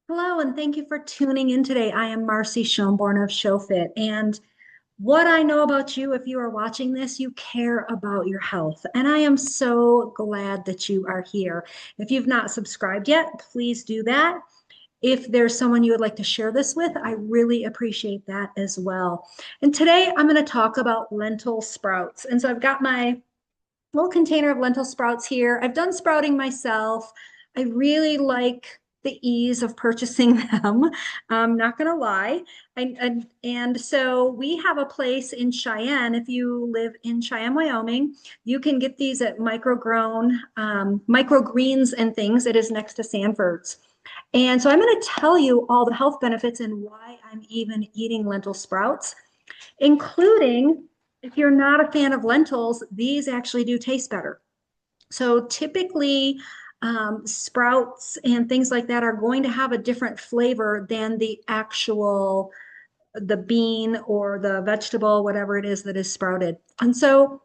Hello, and thank you for tuning in today. I am Marcy Schomborn of ShowFit. And what I know about you, if you are watching this, you care about your health. And I am so glad that you are here. If you've not subscribed yet, please do that. If there's someone you would like to share this with, I really appreciate that as well. And today I'm going to talk about lentil sprouts. And so I've got my little container of lentil sprouts here. I've done sprouting myself. I really like the ease of purchasing them. I'm not going to lie. And so we have a place in Cheyenne. If you live in Cheyenne, Wyoming, you can get these at microgrown, microgreens and things. It is next to Sanfords. And so I'm going to tell you all the health benefits and why I'm even eating lentil sprouts, including if you're not a fan of lentils, these actually do taste better. So typically, sprouts and things like that are going to have a different flavor than the bean or the vegetable, whatever it is that is sprouted. And so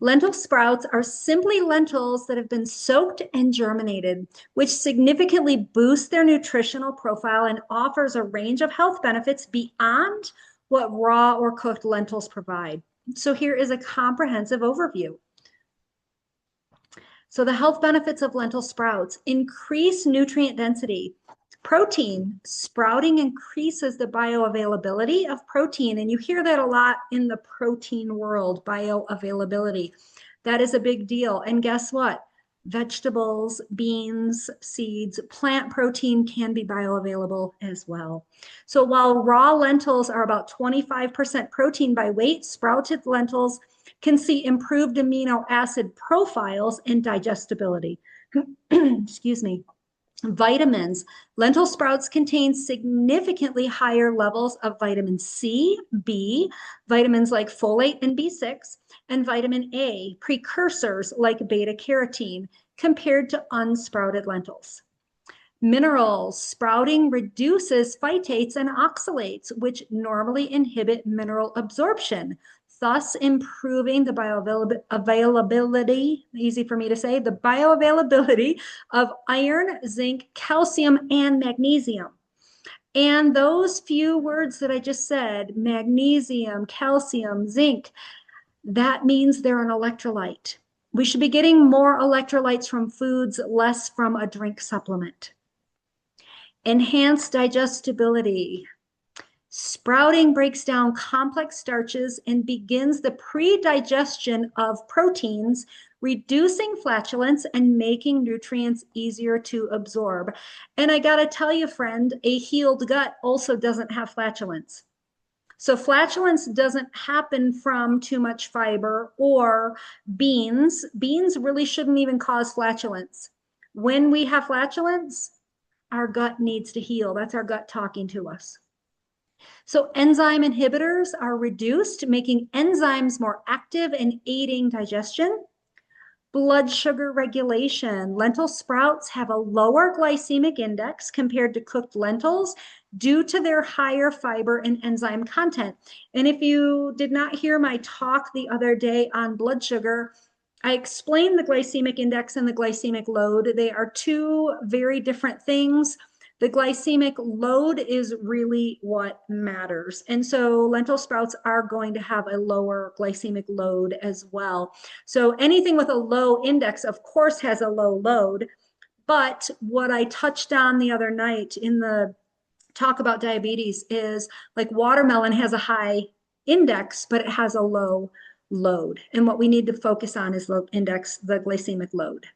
lentil sprouts are simply lentils that have been soaked and germinated, which significantly boosts their nutritional profile and offers a range of health benefits beyond what raw or cooked lentils provide. So here is a comprehensive overview. So the health benefits of lentil sprouts: increase nutrient density. Protein, sprouting increases the bioavailability of protein. And you hear that a lot in the protein world, bioavailability. That is a big deal. And guess what? Vegetables, beans, seeds, plant protein can be bioavailable as well. So while raw lentils are about 25% protein by weight, sprouted lentils can see improved amino acid profiles and digestibility. Excuse me. Vitamins. Lentil sprouts contain significantly higher levels of vitamin C, B, vitamins like folate and B6, and vitamin A, precursors like beta carotene, compared to unsprouted lentils. Minerals. Sprouting reduces phytates and oxalates, which normally inhibit mineral absorption, thus improving the bioavailability, easy for me to say, the bioavailability of iron, zinc, calcium, and magnesium. And those few words that I just said, magnesium, calcium, zinc, that means they're an electrolyte. We should be getting more electrolytes from foods, less from a drink supplement. Enhanced digestibility. Sprouting breaks down complex starches and begins the pre-digestion of proteins, reducing flatulence and making nutrients easier to absorb. And I gotta tell you, friend, a healed gut also doesn't have flatulence. So flatulence doesn't happen from too much fiber or beans. Beans really shouldn't even cause flatulence. When we have flatulence, our gut needs to heal. That's our gut talking to us. So enzyme inhibitors are reduced, making enzymes more active and aiding digestion. Blood sugar regulation. Lentil sprouts have a lower glycemic index compared to cooked lentils due to their higher fiber and enzyme content. And if you did not hear my talk the other day on blood sugar, I explained the glycemic index and the glycemic load. They are two very different things. The glycemic load is really what matters. And so lentil sprouts are going to have a lower glycemic load as well. So anything with a low index, of course, has a low load. But what I touched on the other night in the talk about diabetes is like watermelon has a high index, but it has a low load. And what we need to focus on is the index, the glycemic load.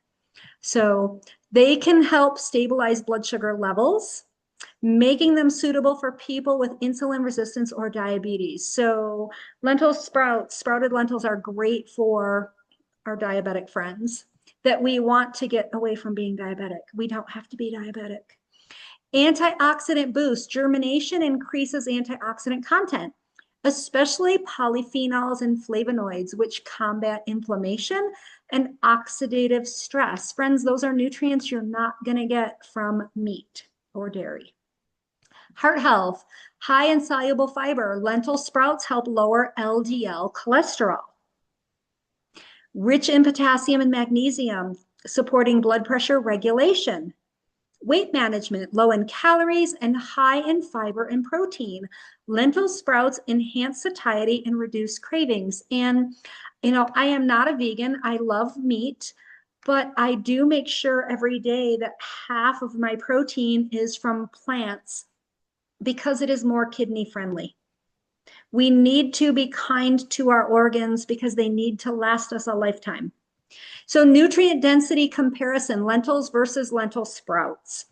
So they can help stabilize blood sugar levels, making them suitable for people with insulin resistance or diabetes. So lentil sprouts, sprouted lentils are great for our diabetic friends that we want to get away from being diabetic. We don't have to be diabetic. Antioxidant boost. Germination increases antioxidant content, especially polyphenols and flavonoids, which combat inflammation and oxidative stress. Friends, those are nutrients you're not going to get from meat or dairy. Heart health. High in soluble fiber. Lentil sprouts help lower LDL cholesterol. Rich in potassium and magnesium, supporting blood pressure regulation. Weight management, low in calories and high in fiber and protein. Lentil sprouts enhance satiety and reduce cravings. And, I am not a vegan. I love meat, but I do make sure every day that half of my protein is from plants because it is more kidney friendly. We need to be kind to our organs because they need to last us a lifetime. So nutrient density comparison, lentils versus lentil sprouts.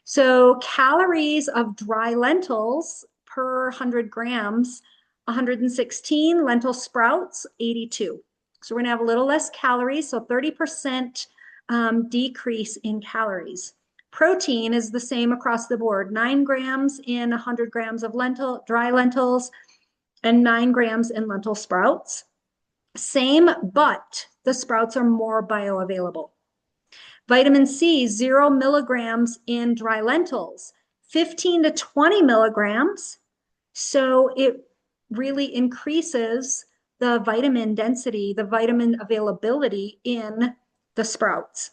So calories of dry lentils per 100 grams, 116, lentil sprouts, 82. So we're gonna have a little less calories, so 30% decrease in calories. Protein is the same across the board, 9 grams in 100 grams of dry lentils, and 9 grams in lentil sprouts. Same, but the sprouts are more bioavailable. Vitamin C, 0 milligrams in dry lentils, 15 to 20 milligrams. So it really increases the vitamin density, the vitamin availability in the sprouts.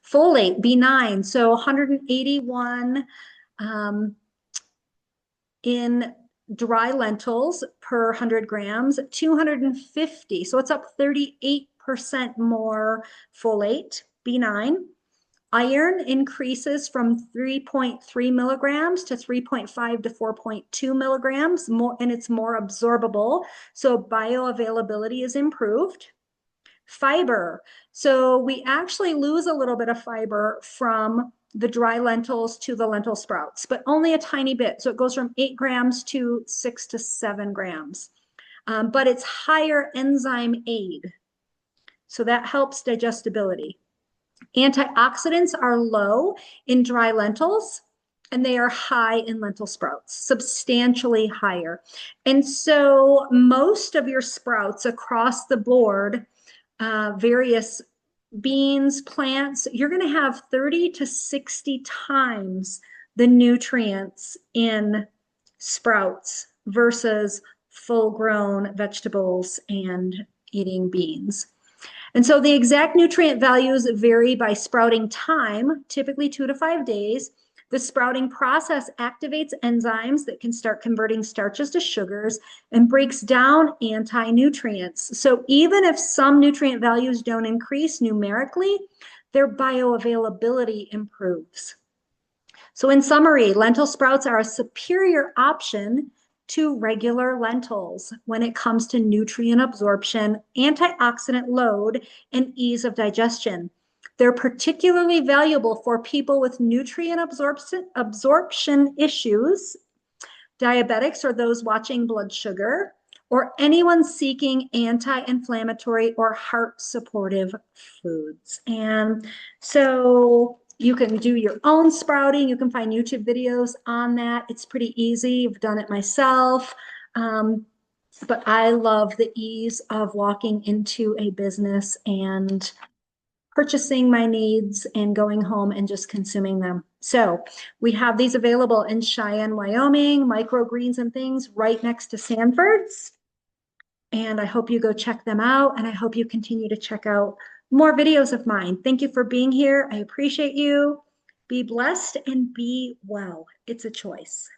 Folate, B9, so 181 in dry lentils per 100 grams, 250. So it's up 38% more folate, B9. Iron increases from 3.3 milligrams to 3.5 to 4.2 milligrams, more, and it's more absorbable. So bioavailability is improved. Fiber. So we actually lose a little bit of fiber from the dry lentils to the lentil sprouts, but only a tiny bit. So it goes from 8 grams to 6 to 7 grams. But it's higher enzyme aid. So that helps digestibility. Antioxidants are low in dry lentils, and they are high in lentil sprouts, substantially higher. And so most of your sprouts across the board, various beans, plants, you're going to have 30 to 60 times the nutrients in sprouts versus full-grown vegetables and eating beans. And so the exact nutrient values vary by sprouting time, typically 2 to 5 days. The sprouting process activates enzymes that can start converting starches to sugars and breaks down anti-nutrients. So even if some nutrient values don't increase numerically, their bioavailability improves. So in summary, lentil sprouts are a superior option to regular lentils when it comes to nutrient absorption, antioxidant load, and ease of digestion. They're particularly valuable for people with nutrient absorption issues, diabetics or those watching blood sugar, or anyone seeking anti-inflammatory or heart supportive foods. And so you can do your own sprouting. You can find YouTube videos on that. It's pretty easy. I've done it myself. But I love the ease of walking into a business and purchasing my needs and going home and just consuming them. So we have these available in Cheyenne, Wyoming, microgreens and things right next to Sanfords. And I hope you go check them out. And I hope you continue to check out more videos of mine. Thank you for being here. I appreciate you. Be blessed and be well. It's a choice.